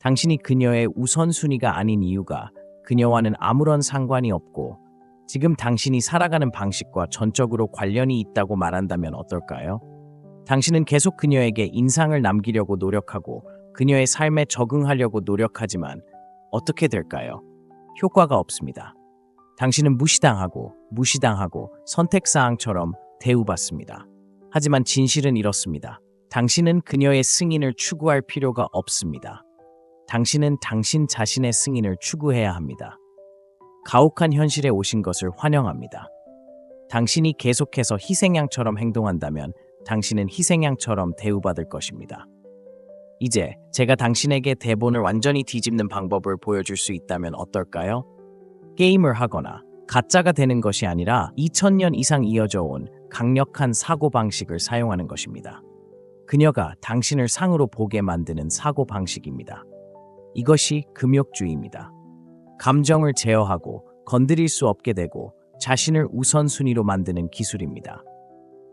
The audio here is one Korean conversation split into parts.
당신이 그녀의 우선순위가 아닌 이유가 그녀와는 아무런 상관이 없고 지금 당신이 살아가는 방식과 전적으로 관련이 있다고 말한다면 어떨까요? 당신은 계속 그녀에게 인상을 남기려고 노력하고 그녀의 삶에 적응하려고 노력하지만 어떻게 될까요? 효과가 없습니다. 당신은 무시당하고 선택사항처럼 대우받습니다. 하지만 진실은 이렇습니다. 당신은 그녀의 승인을 추구할 필요가 없습니다. 당신은 당신 자신의 승인을 추구해야 합니다. 가혹한 현실에 오신 것을 환영합니다. 당신이 계속해서 희생양처럼 행동한다면 당신은 희생양처럼 대우받을 것입니다. 이제 제가 당신에게 대본을 완전히 뒤집는 방법을 보여줄 수 있다면 어떨까요? 게임을 하거나 가짜가 되는 것이 아니라 2000년 이상 이어져 온 강력한 사고방식을 사용하는 것입니다. 그녀가 당신을 상으로 보게 만드는 사고방식입니다. 이것이 금욕주의입니다. 감정을 제어하고 건드릴 수 없게 되고 자신을 우선순위로 만드는 기술입니다.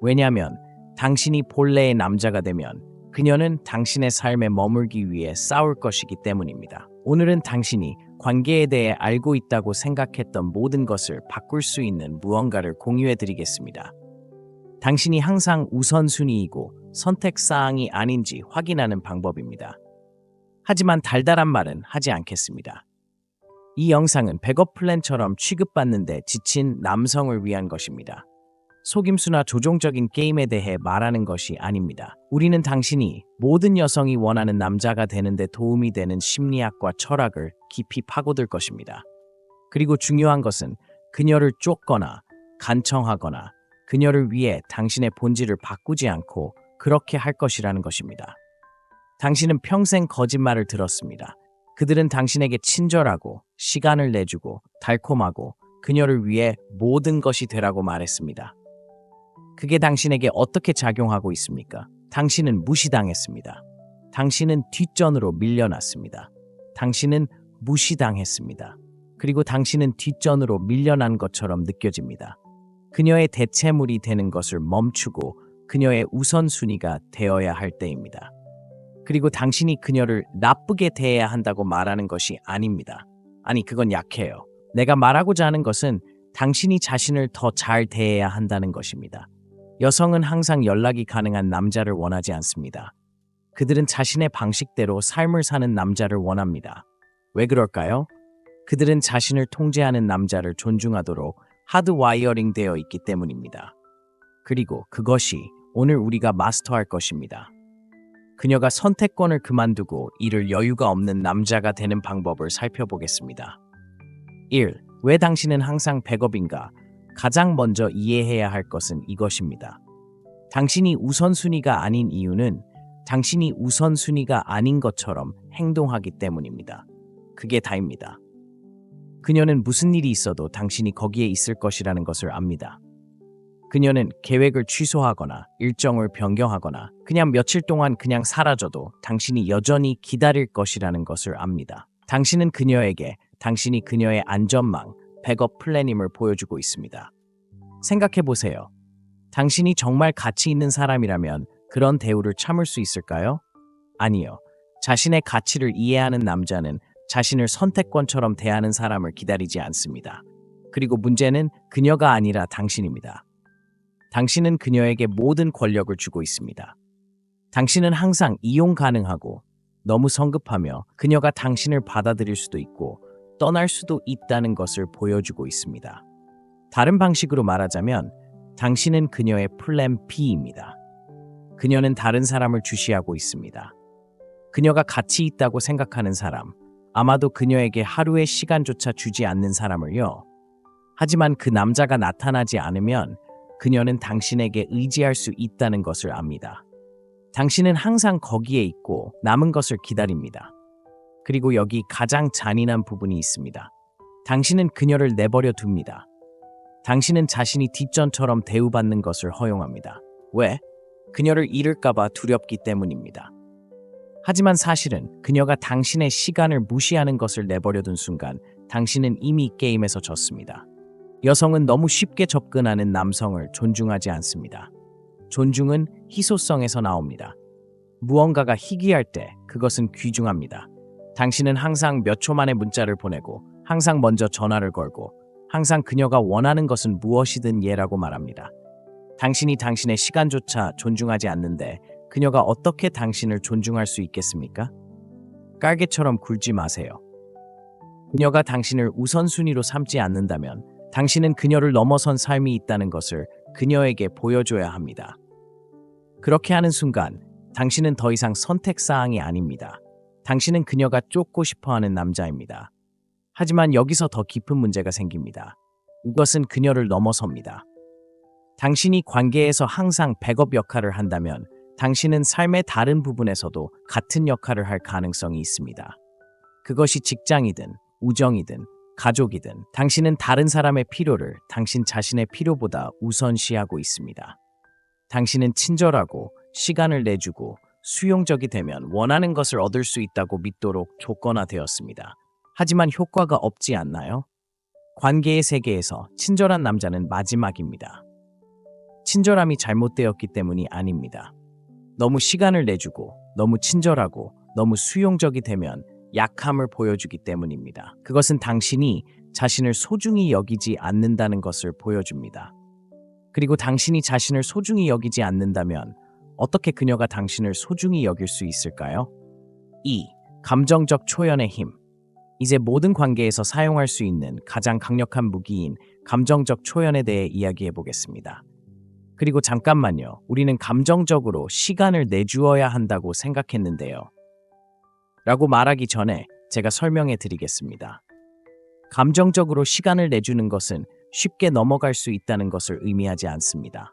왜냐하면 당신이 본래의 남자가 되면 그녀는 당신의 삶에 머물기 위해 싸울 것이기 때문입니다. 오늘은 당신이 관계에 대해 알고 있다고 생각했던 모든 것을 바꿀 수 있는 무언가를 공유해 드리겠습니다. 당신이 항상 우선순위이고 선택사항이 아닌지 확인하는 방법입니다. 하지만 달달한 말은 하지 않겠습니다. 이 영상은 백업 플랜처럼 취급받는데 지친 남성을 위한 것입니다. 속임수나 조종적인 게임에 대해 말하는 것이 아닙니다. 우리는 당신이 모든 여성이 원하는 남자가 되는데 도움이 되는 심리학과 철학을 깊이 파고들 것입니다. 그리고 중요한 것은 그녀를 쫓거나 간청하거나 그녀를 위해 당신의 본질을 바꾸지 않고 그렇게 할 것이라는 것입니다. 당신은 평생 거짓말을 들었습니다. 그들은 당신에게 친절하고 시간을 내주고 달콤하고 그녀를 위해 모든 것이 되라고 말했습니다. 그게 당신에게 어떻게 작용하고 있습니까? 당신은 무시당했습니다. 당신은 뒷전으로 밀려났습니다. 당신은 무시당했습니다. 그리고 당신은 뒷전으로 밀려난 것처럼 느껴집니다. 그녀의 대체물이 되는 것을 멈추고 그녀의 우선순위가 되어야 할 때입니다. 그리고 당신이 그녀를 나쁘게 대해야 한다고 말하는 것이 아닙니다. 아니, 그건 약해요. 내가 말하고자 하는 것은 당신이 자신을 더 잘 대해야 한다는 것입니다. 여성은 항상 연락이 가능한 남자를 원하지 않습니다. 그들은 자신의 방식대로 삶을 사는 남자를 원합니다. 왜 그럴까요? 그들은 자신을 통제하는 남자를 존중하도록 하드와이어링 되어 있기 때문입니다. 그리고 그것이 오늘 우리가 마스터할 것입니다. 그녀가 선택권을 그만두고 이를 여유가 없는 남자가 되는 방법을 살펴보겠습니다. 1. 왜 당신은 항상 백업인가? 가장 먼저 이해해야 할 것은 이것입니다. 당신이 우선순위가 아닌 이유는 당신이 우선순위가 아닌 것처럼 행동하기 때문입니다. 그게 다입니다. 그녀는 무슨 일이 있어도 당신이 거기에 있을 것이라는 것을 압니다. 그녀는 계획을 취소하거나 일정을 변경하거나 그냥 며칠 동안 그냥 사라져도 당신이 여전히 기다릴 것이라는 것을 압니다. 당신은 그녀에게 당신이 그녀의 안전망, 백업 플랜임을 보여주고 있습니다. 생각해보세요. 당신이 정말 가치 있는 사람이라면 그런 대우를 참을 수 있을까요? 아니요. 자신의 가치를 이해하는 남자는 자신을 선택권처럼 대하는 사람을 기다리지 않습니다. 그리고 문제는 그녀가 아니라 당신입니다. 당신은 그녀에게 모든 권력을 주고 있습니다. 당신은 항상 이용 가능하고 너무 성급하며 그녀가 당신을 받아들일 수도 있고 떠날 수도 있다는 것을 보여주고 있습니다. 다른 방식으로 말하자면 당신은 그녀의 플랜 B입니다. 그녀는 다른 사람을 주시하고 있습니다. 그녀가 가치 있다고 생각하는 사람, 아마도 그녀에게 하루의 시간조차 주지 않는 사람을요. 하지만 그 남자가 나타나지 않으면 그녀는 당신에게 의지할 수 있다는 것을 압니다. 당신은 항상 거기에 있고 남은 것을 기다립니다. 그리고 여기 가장 잔인한 부분이 있습니다. 당신은 그녀를 내버려 둡니다. 당신은 자신이 뒷전처럼 대우받는 것을 허용합니다. 왜? 그녀를 잃을까봐 두렵기 때문입니다. 하지만 사실은 그녀가 당신의 시간을 무시하는 것을 내버려둔 순간 당신은 이미 게임에서 졌습니다. 여성은 너무 쉽게 접근하는 남성을 존중하지 않습니다. 존중은 희소성에서 나옵니다. 무언가가 희귀할 때 그것은 귀중합니다. 당신은 항상 몇 초 만에 문자를 보내고 항상 먼저 전화를 걸고 항상 그녀가 원하는 것은 무엇이든 예라고 말합니다. 당신이 당신의 시간조차 존중하지 않는데 그녀가 어떻게 당신을 존중할 수 있겠습니까? 깔개처럼 굴지 마세요. 그녀가 당신을 우선순위로 삼지 않는다면 당신은 그녀를 넘어선 삶이 있다는 것을 그녀에게 보여줘야 합니다. 그렇게 하는 순간 당신은 더 이상 선택사항이 아닙니다. 당신은 그녀가 쫓고 싶어하는 남자입니다. 하지만 여기서 더 깊은 문제가 생깁니다. 이것은 그녀를 넘어섭니다. 당신이 관계에서 항상 백업 역할을 한다면 당신은 삶의 다른 부분에서도 같은 역할을 할 가능성이 있습니다. 그것이 직장이든 우정이든 가족이든 당신은 다른 사람의 필요를 당신 자신의 필요보다 우선시하고 있습니다. 당신은 친절하고 시간을 내주고 수용적이 되면 원하는 것을 얻을 수 있다고 믿도록 조건화되었습니다. 하지만 효과가 없지 않나요? 관계의 세계에서 친절한 남자는 마지막입니다. 친절함이 잘못되었기 때문이 아닙니다. 너무 시간을 내주고 너무 친절하고 너무 수용적이 되면 약함을 보여주기 때문입니다. 그것은 당신이 자신을 소중히 여기지 않는다는 것을 보여줍니다. 그리고 당신이 자신을 소중히 여기지 않는다면 어떻게 그녀가 당신을 소중히 여길 수 있을까요? 2. 감정적 초연의 힘. 이제 모든 관계에서 사용할 수 있는 가장 강력한 무기인 감정적 초연에 대해 이야기해 보겠습니다. 그리고 잠깐만요. 우리는 감정적으로 시간을 내주어야 한다고 생각했는데요. 라고 말하기 전에 제가 설명해 드리겠습니다. 감정적으로 시간을 내주는 것은 쉽게 넘어갈 수 있다는 것을 의미하지 않습니다.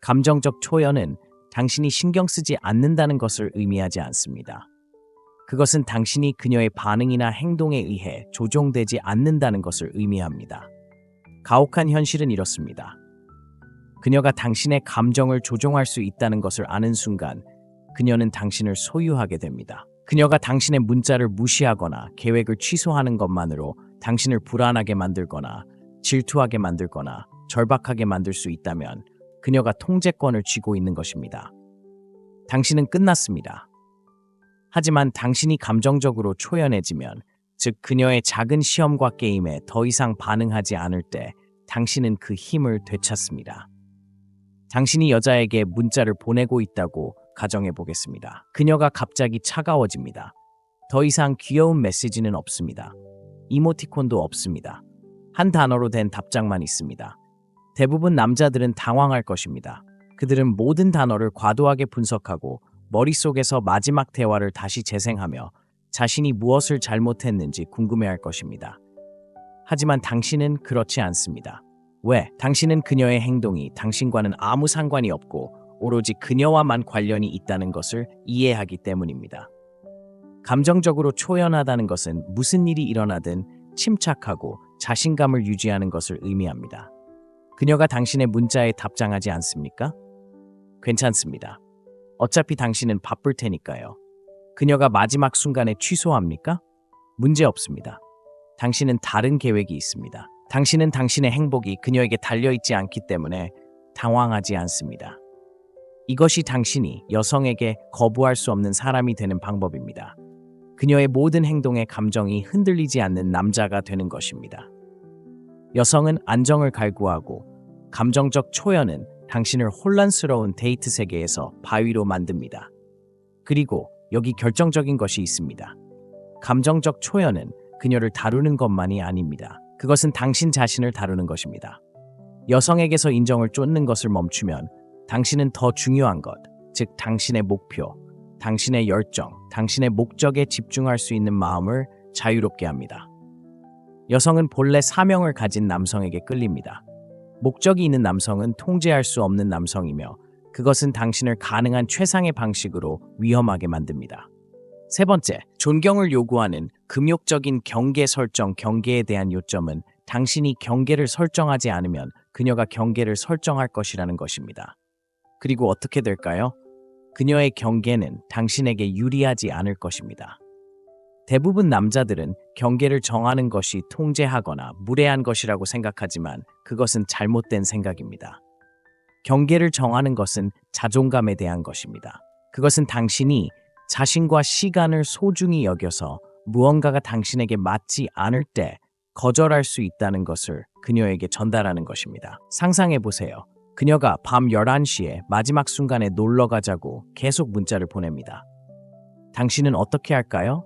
감정적 초연은 당신이 신경 쓰지 않는다는 것을 의미하지 않습니다. 그것은 당신이 그녀의 반응이나 행동에 의해 조종되지 않는다는 것을 의미합니다. 가혹한 현실은 이렇습니다. 그녀가 당신의 감정을 조종할 수 있다는 것을 아는 순간 그녀는 당신을 소유하게 됩니다. 그녀가 당신의 문자를 무시하거나 계획을 취소하는 것만으로 당신을 불안하게 만들거나 질투하게 만들거나 절박하게 만들 수 있다면 그녀가 통제권을 쥐고 있는 것입니다. 당신은 끝났습니다. 하지만 당신이 감정적으로 초연해지면, 즉 그녀의 작은 시험과 게임에 더 이상 반응하지 않을 때 당신은 그 힘을 되찾습니다. 당신이 여자에게 문자를 보내고 있다고 가정해 보겠습니다. 그녀가 갑자기 차가워집니다. 더 이상 귀여운 메시지는 없습니다. 이모티콘도 없습니다. 한 단어로 된 답장만 있습니다. 대부분 남자들은 당황할 것입니다. 그들은 모든 단어를 과도하게 분석하고 머릿속에서 마지막 대화를 다시 재생하며 자신이 무엇을 잘못했는지 궁금해할 것입니다. 하지만 당신은 그렇지 않습니다. 왜? 당신은 그녀의 행동이 당신과는 아무 상관이 없고 오로지 그녀와만 관련이 있다는 것을 이해하기 때문입니다. 감정적으로 초연하다는 것은 무슨 일이 일어나든 침착하고 자신감을 유지하는 것을 의미합니다. 그녀가 당신의 문자에 답장하지 않습니까? 괜찮습니다. 어차피 당신은 바쁠 테니까요. 그녀가 마지막 순간에 취소합니까? 문제 없습니다. 당신은 다른 계획이 있습니다. 당신은 당신의 행복이 그녀에게 달려있지 않기 때문에 당황하지 않습니다. 이것이 당신이 여성에게 거부할 수 없는 사람이 되는 방법입니다. 그녀의 모든 행동에 감정이 흔들리지 않는 남자가 되는 것입니다. 여성은 안정을 갈구하고 감정적 초연은 당신을 혼란스러운 데이트 세계에서 바위로 만듭니다. 그리고 여기 결정적인 것이 있습니다. 감정적 초연은 그녀를 다루는 것만이 아닙니다. 그것은 당신 자신을 다루는 것입니다. 여성에게서 인정을 쫓는 것을 멈추면 당신은 더 중요한 것, 즉 당신의 목표, 당신의 열정, 당신의 목적에 집중할 수 있는 마음을 자유롭게 합니다. 여성은 본래 사명을 가진 남성에게 끌립니다. 목적이 있는 남성은 통제할 수 없는 남성이며 그것은 당신을 가능한 최상의 방식으로 위험하게 만듭니다. 세 번째, 존경을 요구하는 금욕적인 경계 설정. 경계에 대한 요점은 당신이 경계를 설정하지 않으면 그녀가 경계를 설정할 것이라는 것입니다. 그리고 어떻게 될까요? 그녀의 경계는 당신에게 유리하지 않을 것입니다. 대부분 남자들은 경계를 정하는 것이 통제하거나 무례한 것이라고 생각하지만 그것은 잘못된 생각입니다. 경계를 정하는 것은 자존감에 대한 것입니다. 그것은 당신이 자신과 시간을 소중히 여겨서 무언가가 당신에게 맞지 않을 때 거절할 수 있다는 것을 그녀에게 전달하는 것입니다. 상상해 보세요. 그녀가 밤 11시에 마지막 순간에 놀러 가자고 계속 문자를 보냅니다. 당신은 어떻게 할까요?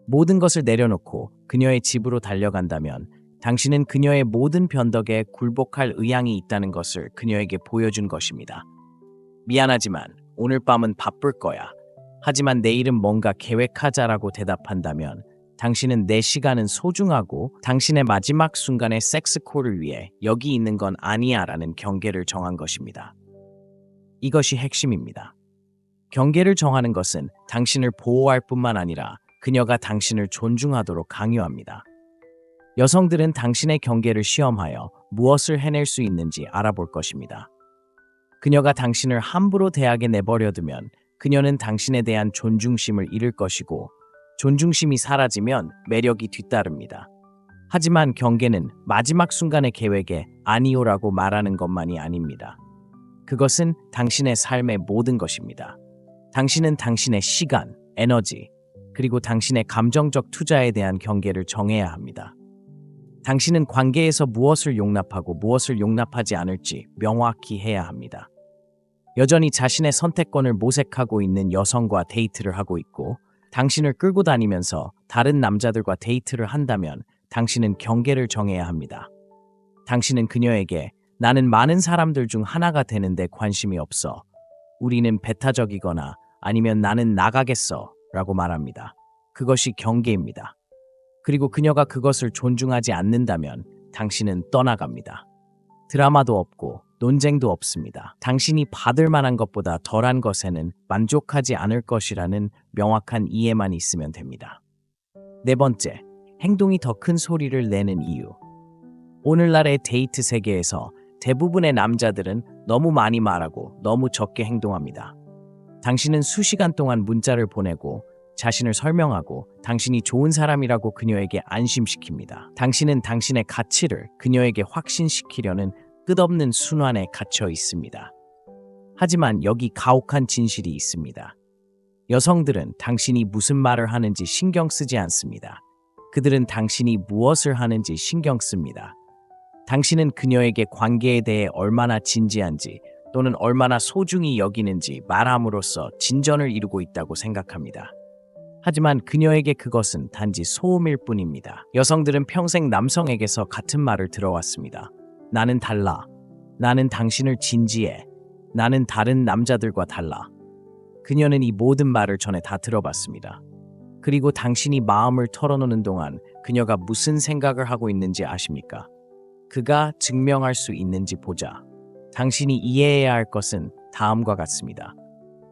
모든 것을 내려놓고 그녀의 집으로 달려간다면 당신은 그녀의 모든 변덕에 굴복할 의향이 있다는 것을 그녀에게 보여준 것입니다. 미안하지만 오늘 밤은 바쁠 거야. 하지만 내일은 뭔가 계획하자라고 대답한다면 당신은 내 시간은 소중하고 당신의 마지막 순간의 섹스콜을 위해 여기 있는 건 아니야 라는 경계를 정한 것입니다. 이것이 핵심입니다. 경계를 정하는 것은 당신을 보호할 뿐만 아니라 그녀가 당신을 존중하도록 강요합니다. 여성들은 당신의 경계를 시험하여 무엇을 해낼 수 있는지 알아볼 것입니다. 그녀가 당신을 함부로 대하게 내버려두면 그녀는 당신에 대한 존중심을 잃을 것이고 존중심이 사라지면 매력이 뒤따릅니다. 하지만 경계는 마지막 순간의 계획에 아니오라고 말하는 것만이 아닙니다. 그것은 당신의 삶의 모든 것입니다. 당신은 당신의 시간, 에너지, 그리고 당신의 감정적 투자에 대한 경계를 정해야 합니다. 당신은 관계에서 무엇을 용납하고 무엇을 용납하지 않을지 명확히 해야 합니다. 여전히 자신의 선택권을 모색하고 있는 여성과 데이트를 하고 있고 당신을 끌고 다니면서 다른 남자들과 데이트를 한다면 당신은 경계를 정해야 합니다. 당신은 그녀에게 나는 많은 사람들 중 하나가 되는데 관심이 없어. 우리는 배타적이거나 아니면 나는 나가겠어 라고 말합니다. 그것이 경계입니다. 그리고 그녀가 그것을 존중하지 않는다면 당신은 떠나갑니다. 드라마도 없고 논쟁도 없습니다. 당신이 받을 만한 것보다 덜한 것에는 만족하지 않을 것이라는 명확한 이해만 있으면 됩니다. 네 번째, 행동이 더 큰 소리를 내는 이유. 오늘날의 데이트 세계에서 대부분의 남자들은 너무 많이 말하고 너무 적게 행동합니다. 당신은 수시간 동안 문자를 보내고 자신을 설명하고 당신이 좋은 사람이라고 그녀에게 안심시킵니다. 당신은 당신의 가치를 그녀에게 확신시키려는 끝없는 순환에 갇혀 있습니다. 하지만 여기 가혹한 진실이 있습니다. 여성들은 당신이 무슨 말을 하는지 신경 쓰지 않습니다. 그들은 당신이 무엇을 하는지 신경 씁니다. 당신은 그녀에게 관계에 대해 얼마나 진지한지 또는 얼마나 소중히 여기는지 말함으로써 진전을 이루고 있다고 생각합니다. 하지만 그녀에게 그것은 단지 소음일 뿐입니다. 여성들은 평생 남성에게서 같은 말을 들어왔습니다. 나는 달라. 나는 당신을 진지해. 나는 다른 남자들과 달라. 그녀는 이 모든 말을 전에 다 들어봤습니다. 그리고 당신이 마음을 털어놓는 동안 그녀가 무슨 생각을 하고 있는지 아십니까? 그가 증명할 수 있는지 보자. 당신이 이해해야 할 것은 다음과 같습니다.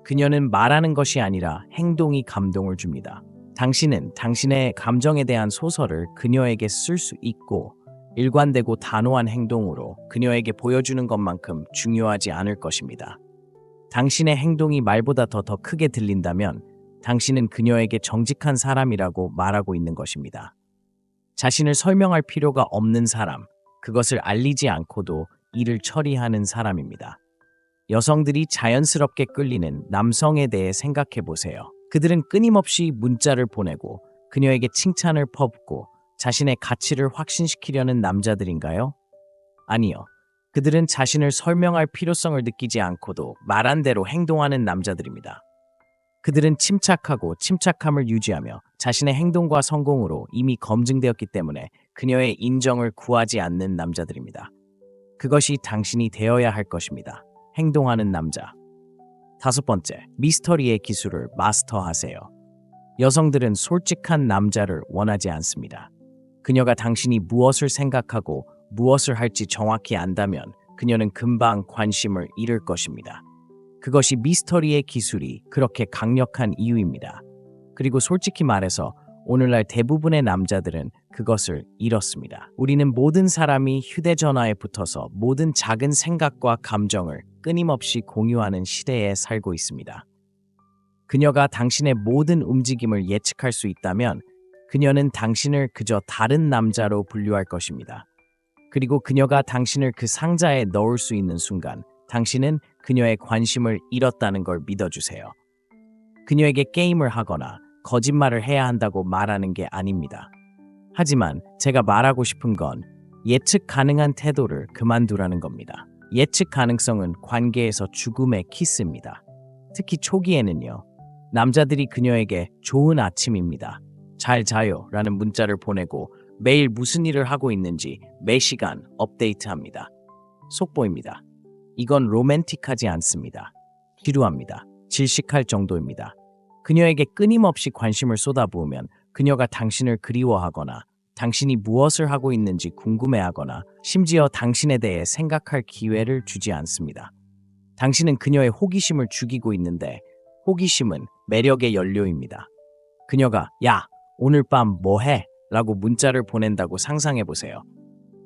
그녀는 말하는 것이 아니라 행동이 감동을 줍니다. 당신은 당신의 감정에 대한 소설을 그녀에게 쓸 수 있고 일관되고 단호한 행동으로 그녀에게 보여주는 것만큼 중요하지 않을 것입니다. 당신의 행동이 말보다 더 크게 들린다면 당신은 그녀에게 정직한 사람이라고 말하고 있는 것입니다. 자신을 설명할 필요가 없는 사람, 그것을 알리지 않고도 일을 처리하는 사람입니다. 여성들이 자연스럽게 끌리는 남성에 대해 생각해 보세요. 그들은 끊임없이 문자를 보내고 그녀에게 칭찬을 퍼붓고 자신의 가치를 확신시키려는 남자들인가요? 아니요. 그들은 자신을 설명할 필요성을 느끼지 않고도 말한 대로 행동하는 남자들입니다. 그들은 침착하고 침착함을 유지하며 자신의 행동과 성공으로 이미 검증되었기 때문에 그녀의 인정을 구하지 않는 남자들입니다. 그것이 당신이 되어야 할 것입니다. 행동하는 남자. 다섯 번째, 미스터리의 기술을 마스터하세요. 여성들은 솔직한 남자를 원하지 않습니다. 그녀가 당신이 무엇을 생각하고 무엇을 할지 정확히 안다면 그녀는 금방 관심을 잃을 것입니다. 그것이 미스터리의 기술이 그렇게 강력한 이유입니다. 그리고 솔직히 말해서 오늘날 대부분의 남자들은 그것을 잃었습니다. 우리는 모든 사람이 휴대전화에 붙어서 모든 작은 생각과 감정을 끊임없이 공유하는 시대에 살고 있습니다. 그녀가 당신의 모든 움직임을 예측할 수 있다면 그녀는 당신을 그저 다른 남자로 분류할 것입니다. 그리고 그녀가 당신을 그 상자에 넣을 수 있는 순간 당신은 그녀의 관심을 잃었다는 걸 믿어주세요. 그녀에게 게임을 하거나 거짓말을 해야 한다고 말하는 게 아닙니다. 하지만 제가 말하고 싶은 건 예측 가능한 태도를 그만두라는 겁니다. 예측 가능성은 관계에서 죽음의 키스입니다. 특히 초기에는요. 남자들이 그녀에게 좋은 아침입니다. 잘 자요 라는 문자를 보내고 매일 무슨 일을 하고 있는지 매 시간 업데이트합니다. 속보입니다. 이건 로맨틱하지 않습니다. 지루합니다. 질식할 정도입니다. 그녀에게 끊임없이 관심을 쏟아부으면 그녀가 당신을 그리워하거나 당신이 무엇을 하고 있는지 궁금해하거나 심지어 당신에 대해 생각할 기회를 주지 않습니다. 당신은 그녀의 호기심을 죽이고 있는데 호기심은 매력의 연료입니다. 그녀가 야, 오늘 밤 뭐 해? 라고 문자를 보낸다고 상상해보세요.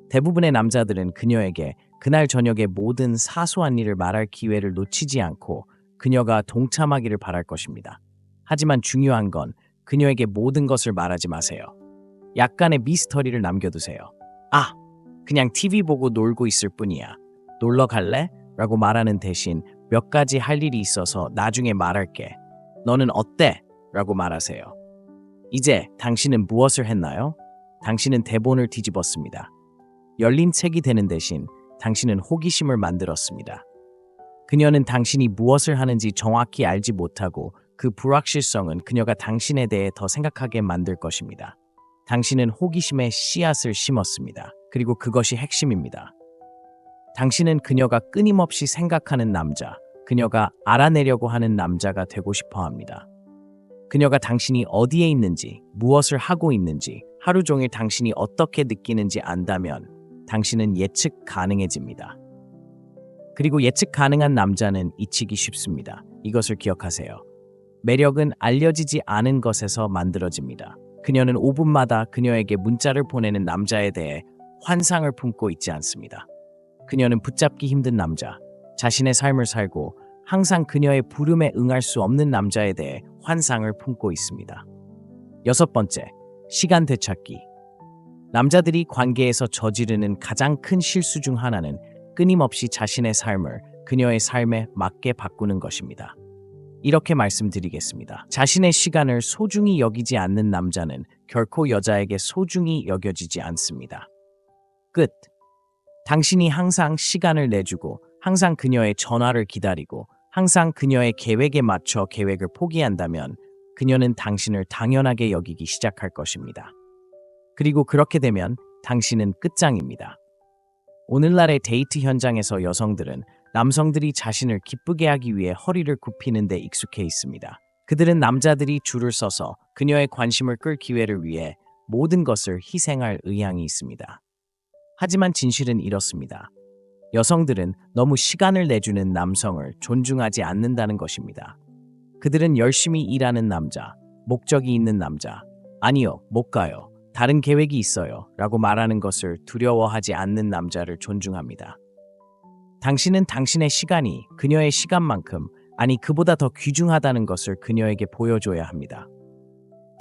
대부분의 남자들은 그녀에게 그날 저녁에 모든 사소한 일을 말할 기회를 놓치지 않고 그녀가 동참하기를 바랄 것입니다. 하지만 중요한 건 그녀에게 모든 것을 말하지 마세요. 약간의 미스터리를 남겨두세요. 아, 그냥 TV 보고 놀고 있을 뿐이야. 놀러 갈래? 라고 말하는 대신 몇 가지 할 일이 있어서 나중에 말할게. 너는 어때? 라고 말하세요. 이제 당신은 무엇을 했나요? 당신은 대본을 뒤집었습니다. 열린 책이 되는 대신 당신은 호기심을 만들었습니다. 그녀는 당신이 무엇을 하는지 정확히 알지 못하고 그 불확실성은 그녀가 당신에 대해 더 생각하게 만들 것입니다. 당신은 호기심의 씨앗을 심었습니다. 그리고 그것이 핵심입니다. 당신은 그녀가 끊임없이 생각하는 남자, 그녀가 알아내려고 하는 남자가 되고 싶어 합니다. 그녀가 당신이 어디에 있는지, 무엇을 하고 있는지, 하루 종일 당신이 어떻게 느끼는지 안다면 당신은 예측 가능해집니다. 그리고 예측 가능한 남자는 잊히기 쉽습니다. 이것을 기억하세요. 매력은 알려지지 않은 것에서 만들어집니다. 그녀는 5분마다 그녀에게 문자를 보내는 남자에 대해 환상을 품고 있지 않습니다. 그녀는 붙잡기 힘든 남자, 자신의 삶을 살고 항상 그녀의 부름에 응할 수 없는 남자에 대해 환상을 품고 있습니다. 6번째, 시간 되찾기. 남자들이 관계에서 저지르는 가장 큰 실수 중 하나는 끊임없이 자신의 삶을 그녀의 삶에 맞게 바꾸는 것입니다. 이렇게 말씀드리겠습니다. 자신의 시간을 소중히 여기지 않는 남자는 결코 여자에게 소중히 여겨지지 않습니다. 끝. 당신이 항상 시간을 내주고 항상 그녀의 전화를 기다리고 항상 그녀의 계획에 맞춰 계획을 포기한다면 그녀는 당신을 당연하게 여기기 시작할 것입니다. 그리고 그렇게 되면 당신은 끝장입니다. 오늘날의 데이트 현장에서 여성들은 남성들이 자신을 기쁘게 하기 위해 허리를 굽히는 데 익숙해 있습니다. 그들은 남자들이 줄을 서서 그녀의 관심을 끌 기회를 위해 모든 것을 희생할 의향이 있습니다. 하지만 진실은 이렇습니다. 여성들은 너무 시간을 내주는 남성을 존중하지 않는다는 것입니다. 그들은 열심히 일하는 남자, 목적이 있는 남자, 아니요, 못 가요, 다른 계획이 있어요 라고 말하는 것을 두려워하지 않는 남자를 존중합니다. 당신은 당신의 시간이 그녀의 시간만큼, 아니 그보다 더 귀중하다는 것을 그녀에게 보여줘야 합니다.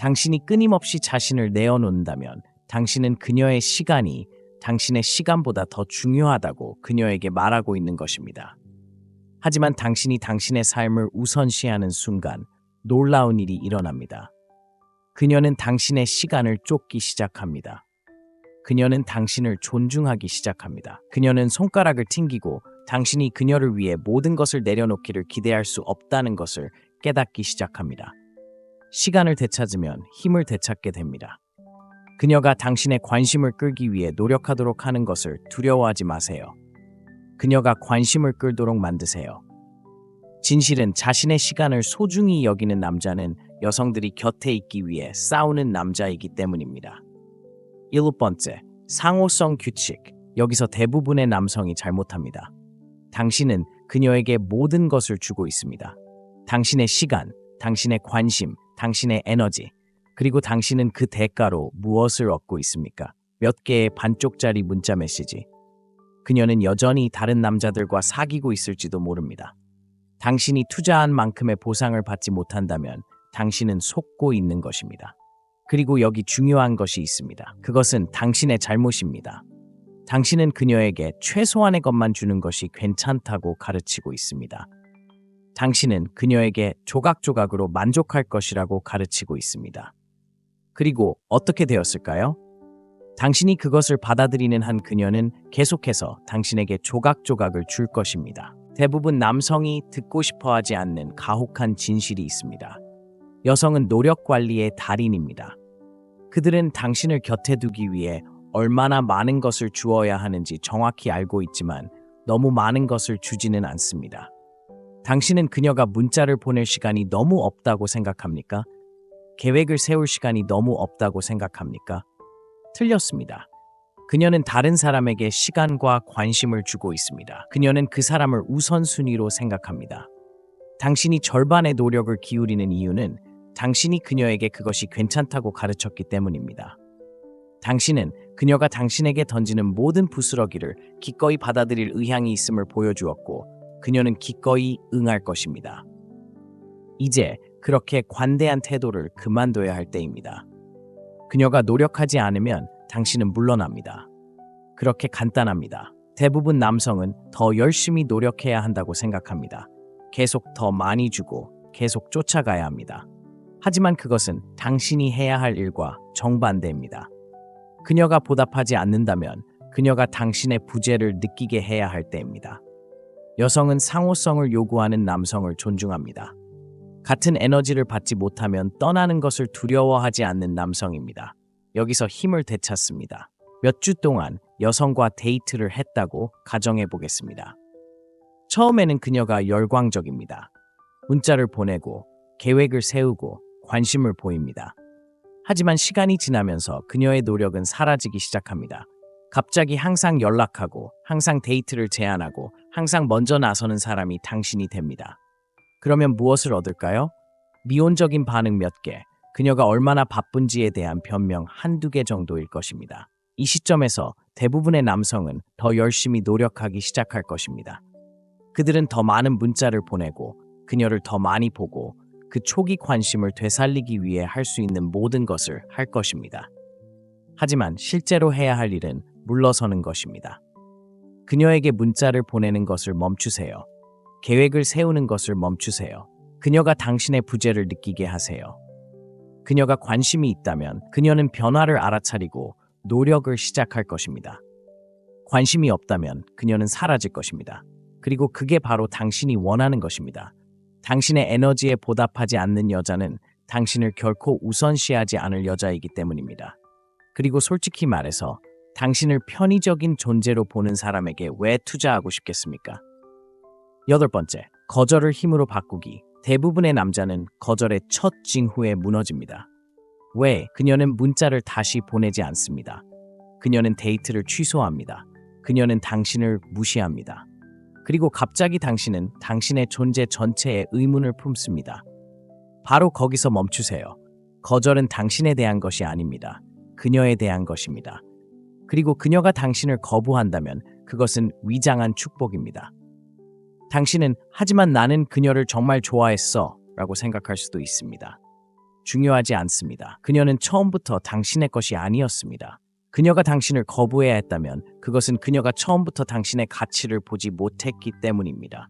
당신이 끊임없이 자신을 내어놓는다면 당신은 그녀의 시간이 당신의 시간보다 더 중요하다고 그녀에게 말하고 있는 것입니다. 하지만 당신이 당신의 삶을 우선시하는 순간 놀라운 일이 일어납니다. 그녀는 당신의 시간을 쫓기 시작합니다. 그녀는 당신을 존중하기 시작합니다. 그녀는 손가락을 튕기고 당신이 그녀를 위해 모든 것을 내려놓기를 기대할 수 없다는 것을 깨닫기 시작합니다. 시간을 되찾으면 힘을 되찾게 됩니다. 그녀가 당신의 관심을 끌기 위해 노력하도록 하는 것을 두려워하지 마세요. 그녀가 관심을 끌도록 만드세요. 진실은 자신의 시간을 소중히 여기는 남자는 여성들이 곁에 있기 위해 싸우는 남자이기 때문입니다. 7번째, 상호성 규칙. 여기서 대부분의 남성이 잘못합니다. 당신은 그녀에게 모든 것을 주고 있습니다. 당신의 시간, 당신의 관심, 당신의 에너지, 그리고 당신은 그 대가로 무엇을 얻고 있습니까? 몇 개의 반쪽짜리 문자 메시지. 그녀는 여전히 다른 남자들과 사귀고 있을지도 모릅니다. 당신이 투자한 만큼의 보상을 받지 못한다면 당신은 속고 있는 것입니다. 그리고 여기 중요한 것이 있습니다. 그것은 당신의 잘못입니다. 당신은 그녀에게 최소한의 것만 주는 것이 괜찮다고 가르치고 있습니다. 당신은 그녀에게 조각조각으로 만족할 것이라고 가르치고 있습니다. 그리고 어떻게 되었을까요? 당신이 그것을 받아들이는 한 그녀는 계속해서 당신에게 조각조각을 줄 것입니다. 대부분 남성이 듣고 싶어 하지 않는 가혹한 진실이 있습니다. 여성은 노력 관리의 달인입니다. 그들은 당신을 곁에 두기 위해 얼마나 많은 것을 주어야 하는지 정확히 알고 있지만 너무 많은 것을 주지는 않습니다. 당신은 그녀가 문자를 보낼 시간이 너무 없다고 생각합니까? 계획을 세울 시간이 너무 없다고 생각합니까? 틀렸습니다. 그녀는 다른 사람에게 시간과 관심을 주고 있습니다. 그녀는 그 사람을 우선순위로 생각합니다. 당신이 절반의 노력을 기울이는 이유는 당신이 그녀에게 그것이 괜찮다고 가르쳤기 때문입니다. 당신은 그녀가 당신에게 던지는 모든 부스러기를 기꺼이 받아들일 의향이 있음을 보여주었고 그녀는 기꺼이 응할 것입니다. 이제 그렇게 관대한 태도를 그만둬야 할 때입니다. 그녀가 노력하지 않으면 당신은 물러납니다. 그렇게 간단합니다. 대부분 남성은 더 열심히 노력해야 한다고 생각합니다. 계속 더 많이 주고 계속 쫓아가야 합니다. 하지만 그것은 당신이 해야 할 일과 정반대입니다. 그녀가 보답하지 않는다면 그녀가 당신의 부재를 느끼게 해야 할 때입니다. 여성은 상호성을 요구하는 남성을 존중합니다. 같은 에너지를 받지 못하면 떠나는 것을 두려워하지 않는 남성입니다. 여기서 힘을 되찾습니다. 몇 주 동안 여성과 데이트를 했다고 가정해 보겠습니다. 처음에는 그녀가 열광적입니다. 문자를 보내고 계획을 세우고 관심을 보입니다. 하지만 시간이 지나면서 그녀의 노력은 사라지기 시작합니다. 갑자기 항상 연락하고 항상 데이트를 제안하고 항상 먼저 나서는 사람이 당신이 됩니다. 그러면 무엇을 얻을까요? 미온적인 반응 몇 개, 그녀가 얼마나 바쁜지에 대한 변명 한두 개 정도일 것입니다. 이 시점에서 대부분의 남성은 더 열심히 노력하기 시작할 것입니다. 그들은 더 많은 문자를 보내고 그녀를 더 많이 보고 그 초기 관심을 되살리기 위해 할 수 있는 모든 것을 할 것입니다. 하지만 실제로 해야 할 일은 물러서는 것입니다. 그녀에게 문자를 보내는 것을 멈추세요. 계획을 세우는 것을 멈추세요. 그녀가 당신의 부재를 느끼게 하세요. 그녀가 관심이 있다면 그녀는 변화를 알아차리고 노력을 시작할 것입니다. 관심이 없다면 그녀는 사라질 것입니다. 그리고 그게 바로 당신이 원하는 것입니다. 당신의 에너지에 보답하지 않는 여자는 당신을 결코 우선시하지 않을 여자이기 때문입니다. 그리고 솔직히 말해서 당신을 편의적인 존재로 보는 사람에게 왜 투자하고 싶겠습니까? 8번째, 거절을 힘으로 바꾸기. 대부분의 남자는 거절의 첫 징후에 무너집니다. 왜? 그녀는 문자를 다시 보내지 않습니다. 그녀는 데이트를 취소합니다. 그녀는 당신을 무시합니다. 그리고 갑자기 당신은 당신의 존재 전체에 의문을 품습니다. 바로 거기서 멈추세요. 거절은 당신에 대한 것이 아닙니다. 그녀에 대한 것입니다. 그리고 그녀가 당신을 거부한다면 그것은 위장한 축복입니다. 당신은 하지만 나는 그녀를 정말 좋아했어 라고 생각할 수도 있습니다. 중요하지 않습니다. 그녀는 처음부터 당신의 것이 아니었습니다. 그녀가 당신을 거부해야 했다면 그것은 그녀가 처음부터 당신의 가치를 보지 못했기 때문입니다.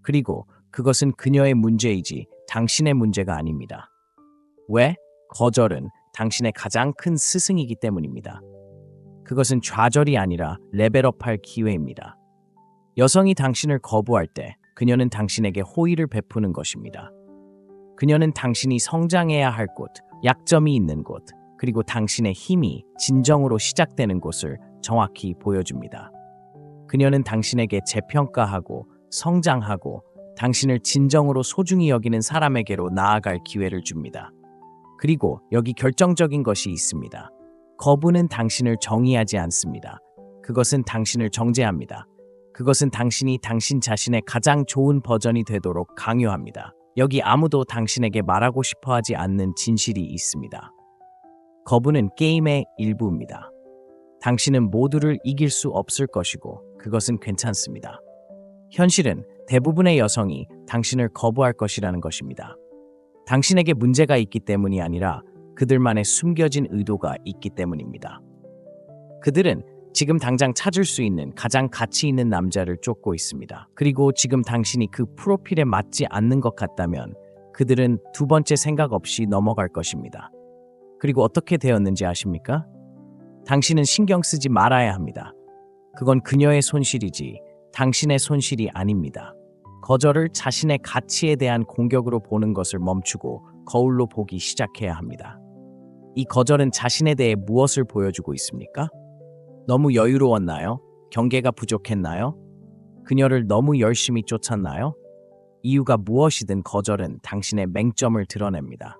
그리고 그것은 그녀의 문제이지 당신의 문제가 아닙니다. 왜? 거절은 당신의 가장 큰 스승이기 때문입니다. 그것은 좌절이 아니라 레벨업할 기회입니다. 여성이 당신을 거부할 때 그녀는 당신에게 호의를 베푸는 것입니다. 그녀는 당신이 성장해야 할 곳, 약점이 있는 곳, 그리고 당신의 힘이 진정으로 시작되는 곳을 정확히 보여줍니다. 그녀는 당신에게 재평가하고 성장하고 당신을 진정으로 소중히 여기는 사람에게로 나아갈 기회를 줍니다. 그리고 여기 결정적인 것이 있습니다. 거부는 당신을 정의하지 않습니다. 그것은 당신을 정죄합니다. 그것은 당신이 당신 자신의 가장 좋은 버전이 되도록 강요합니다. 여기 아무도 당신에게 말하고 싶어 하지 않는 진실이 있습니다. 거부는 게임의 일부입니다. 당신은 모두를 이길 수 없을 것이고 그것은 괜찮습니다. 현실은 대부분의 여성이 당신을 거부할 것이라는 것입니다. 당신에게 문제가 있기 때문이 아니라 그들만의 숨겨진 의도가 있기 때문입니다. 그들은 지금 당장 찾을 수 있는 가장 가치 있는 남자를 쫓고 있습니다. 그리고 지금 당신이 그 프로필에 맞지 않는 것 같다면 그들은 두 번째 생각 없이 넘어갈 것입니다. 그리고 어떻게 되었는지 아십니까? 당신은 신경 쓰지 말아야 합니다. 그건 그녀의 손실이지 당신의 손실이 아닙니다. 거절을 자신의 가치에 대한 공격으로 보는 것을 멈추고 거울로 보기 시작해야 합니다. 이 거절은 자신에 대해 무엇을 보여주고 있습니까? 너무 여유로웠나요? 경계가 부족했나요? 그녀를 너무 열심히 쫓았나요? 이유가 무엇이든 거절은 당신의 맹점을 드러냅니다.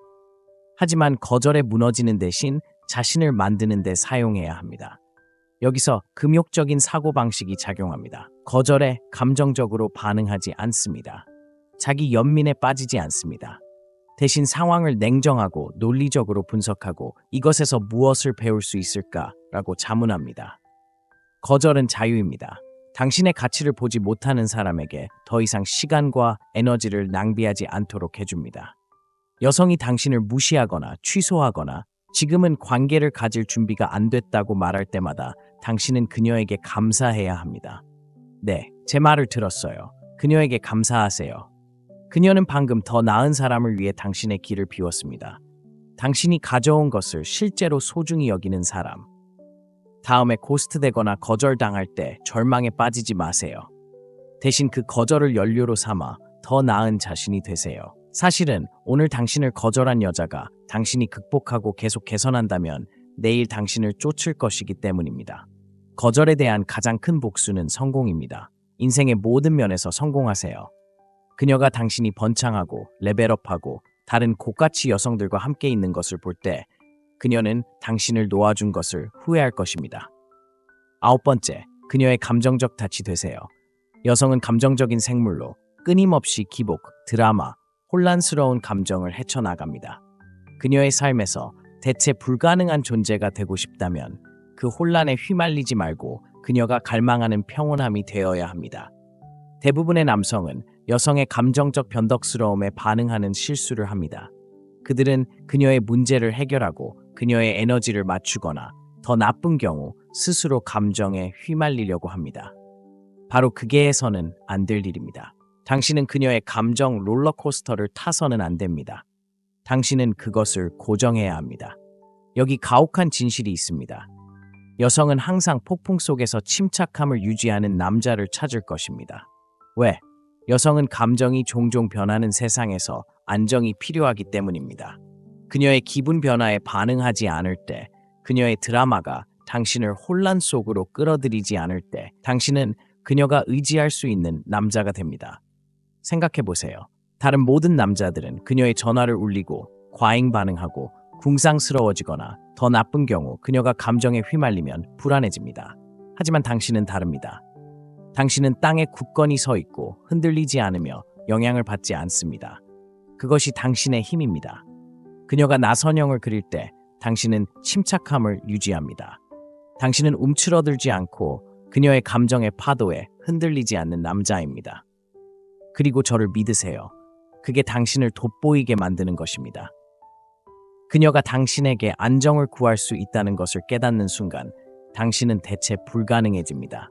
하지만 거절에 무너지는 대신 자신을 만드는 데 사용해야 합니다. 여기서 금욕적인 사고방식이 작용합니다. 거절에 감정적으로 반응하지 않습니다. 자기 연민에 빠지지 않습니다. 대신 상황을 냉정하고 논리적으로 분석하고 이것에서 무엇을 배울 수 있을까라고 자문합니다. 거절은 자유입니다. 당신의 가치를 보지 못하는 사람에게 더 이상 시간과 에너지를 낭비하지 않도록 해줍니다. 여성이 당신을 무시하거나 취소하거나 지금은 관계를 가질 준비가 안 됐다고 말할 때마다 당신은 그녀에게 감사해야 합니다. 네, 제 말을 들었어요. 그녀에게 감사하세요. 그녀는 방금 더 나은 사람을 위해 당신의 길을 비웠습니다. 당신이 가져온 것을 실제로 소중히 여기는 사람. 다음에 고스트되거나 거절당할 때 절망에 빠지지 마세요. 대신 그 거절을 연료로 삼아 더 나은 자신이 되세요. 사실은 오늘 당신을 거절한 여자가 당신이 극복하고 계속 개선한다면 내일 당신을 쫓을 것이기 때문입니다. 거절에 대한 가장 큰 복수는 성공입니다. 인생의 모든 면에서 성공하세요. 그녀가 당신이 번창하고 레벨업하고 다른 고가치 여성들과 함께 있는 것을 볼 때 그녀는 당신을 놓아준 것을 후회할 것입니다. 9번째, 그녀의 감정적 닻이 되세요. 여성은 감정적인 생물로 끊임없이 기복, 드라마, 혼란스러운 감정을 헤쳐나갑니다. 그녀의 삶에서 대체 불가능한 존재가 되고 싶다면 그 혼란에 휘말리지 말고 그녀가 갈망하는 평온함이 되어야 합니다. 대부분의 남성은 여성의 감정적 변덕스러움에 반응하는 실수를 합니다. 그들은 그녀의 문제를 해결하고 그녀의 에너지를 맞추거나 더 나쁜 경우 스스로 감정에 휘말리려고 합니다. 바로 그게 해서는 안 될 일입니다. 당신은 그녀의 감정 롤러코스터를 타서는 안 됩니다. 당신은 그것을 고정해야 합니다. 여기 가혹한 진실이 있습니다. 여성은 항상 폭풍 속에서 침착함을 유지하는 남자를 찾을 것입니다. 왜? 여성은 감정이 종종 변하는 세상에서 안정이 필요하기 때문입니다. 그녀의 기분 변화에 반응하지 않을 때, 그녀의 드라마가 당신을 혼란 속으로 끌어들이지 않을 때, 당신은 그녀가 의지할 수 있는 남자가 됩니다. 생각해보세요. 다른 모든 남자들은 그녀의 전화를 울리고 과잉 반응하고 궁상스러워지거나 더 나쁜 경우 그녀가 감정에 휘말리면 불안해집니다. 하지만 당신은 다릅니다. 당신은 땅에 굳건히 서 있고 흔들리지 않으며 영향을 받지 않습니다. 그것이 당신의 힘입니다. 그녀가 나선형을 그릴 때 당신은 침착함을 유지합니다. 당신은 움츠러들지 않고 그녀의 감정의 파도에 흔들리지 않는 남자입니다. 그리고 저를 믿으세요. 그게 당신을 돋보이게 만드는 것입니다. 그녀가 당신에게 안정을 구할 수 있다는 것을 깨닫는 순간 당신은 대체 불가능해집니다.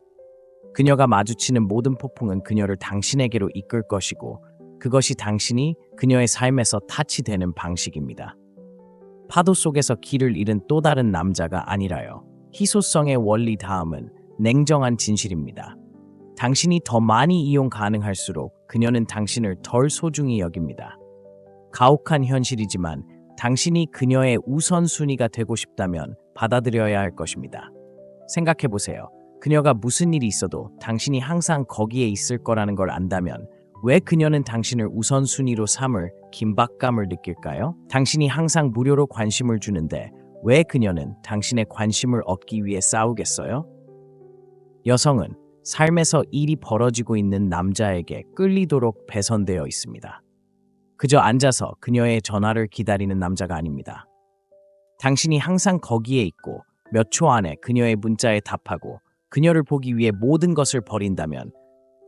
그녀가 마주치는 모든 폭풍은 그녀를 당신에게로 이끌 것이고 그것이 당신이 그녀의 삶에서 탓이 되는 방식입니다. 파도 속에서 길을 잃은 또 다른 남자가 아니라요. 희소성의 원리 다음은 냉정한 진실입니다. 당신이 더 많이 이용 가능할수록 그녀는 당신을 덜 소중히 여깁니다. 가혹한 현실이지만 당신이 그녀의 우선순위가 되고 싶다면 받아들여야 할 것입니다. 생각해보세요. 그녀가 무슨 일이 있어도 당신이 항상 거기에 있을 거라는 걸 안다면 왜 그녀는 당신을 우선순위로 삼을 긴박감을 느낄까요? 당신이 항상 무료로 관심을 주는데 왜 그녀는 당신의 관심을 얻기 위해 싸우겠어요? 여성은 삶에서 일이 벌어지고 있는 남자에게 끌리도록 배선되어 있습니다. 그저 앉아서 그녀의 전화를 기다리는 남자가 아닙니다. 당신이 항상 거기에 있고 몇 초 안에 그녀의 문자에 답하고 그녀를 보기 위해 모든 것을 버린다면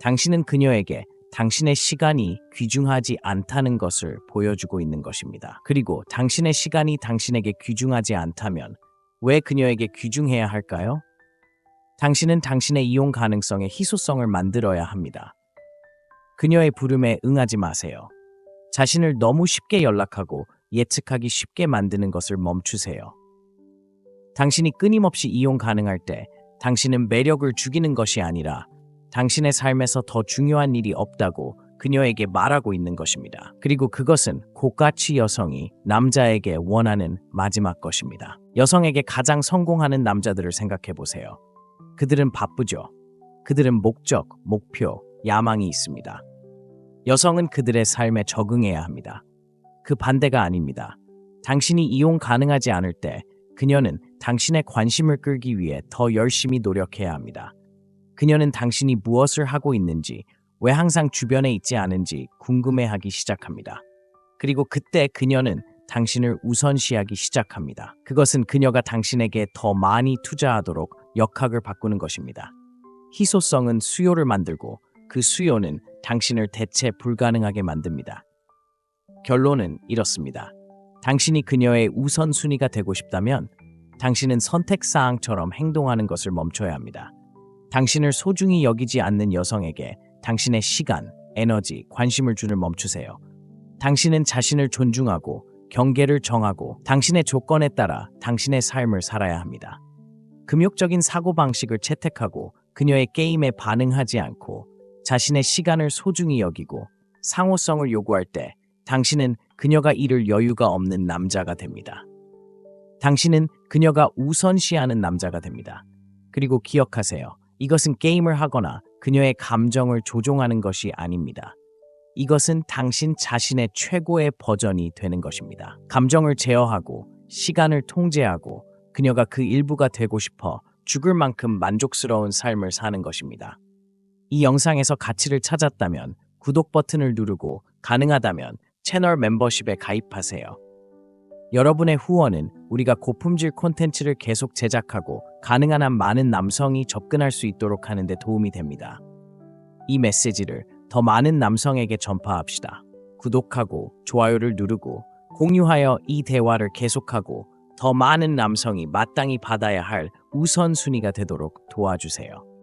당신은 그녀에게 당신의 시간이 귀중하지 않다는 것을 보여주고 있는 것입니다. 그리고 당신의 시간이 당신에게 귀중하지 않다면 왜 그녀에게 귀중해야 할까요? 당신은 당신의 이용 가능성의 희소성을 만들어야 합니다. 그녀의 부름에 응하지 마세요. 자신을 너무 쉽게 연락하고 예측하기 쉽게 만드는 것을 멈추세요. 당신이 끊임없이 이용 가능할 때 당신은 매력을 죽이는 것이 아니라 당신의 삶에서 더 중요한 일이 없다고 그녀에게 말하고 있는 것입니다. 그리고 그것은 고가치 여성이 남자에게 원하는 마지막 것입니다. 여성에게 가장 성공하는 남자들을 생각해 보세요. 그들은 바쁘죠. 그들은 목적, 목표, 야망이 있습니다. 여성은 그들의 삶에 적응해야 합니다. 그 반대가 아닙니다. 당신이 이용 가능하지 않을 때 그녀는 당신의 관심을 끌기 위해 더 열심히 노력해야 합니다. 그녀는 당신이 무엇을 하고 있는지, 왜 항상 주변에 있지 않은지 궁금해하기 시작합니다. 그리고 그때 그녀는 당신을 우선시하기 시작합니다. 그것은 그녀가 당신에게 더 많이 투자하도록 역학을 바꾸는 것입니다. 희소성은 수요를 만들고 그 수요는 당신을 대체 불가능하게 만듭니다. 결론은 이렇습니다. 당신이 그녀의 우선순위가 되고 싶다면 당신은 선택사항처럼 행동하는 것을 멈춰야 합니다. 당신을 소중히 여기지 않는 여성에게 당신의 시간, 에너지, 관심을 주는 멈추세요. 당신은 자신을 존중하고 경계를 정하고 당신의 조건에 따라 당신의 삶을 살아야 합니다. 금욕적인 사고방식을 채택하고 그녀의 게임에 반응하지 않고 자신의 시간을 소중히 여기고 상호성을 요구할 때 당신은 그녀가 잃을 여유가 없는 남자가 됩니다. 당신은 그녀가 우선시하는 남자가 됩니다. 그리고 기억하세요. 이것은 게임을 하거나 그녀의 감정을 조종하는 것이 아닙니다. 이것은 당신 자신의 최고의 버전이 되는 것입니다. 감정을 제어하고 시간을 통제하고 그녀가 그 일부가 되고 싶어 죽을 만큼 만족스러운 삶을 사는 것입니다. 이 영상에서 가치를 찾았다면 구독 버튼을 누르고 가능하다면 채널 멤버십에 가입하세요. 여러분의 후원은 우리가 고품질 콘텐츠를 계속 제작하고 가능한 한 많은 남성이 접근할 수 있도록 하는 데 도움이 됩니다. 이 메시지를 더 많은 남성에게 전파합시다. 구독하고 좋아요를 누르고 공유하여 이 대화를 계속하고 더 많은 남성이 마땅히 받아야 할 우선순위가 되도록 도와주세요.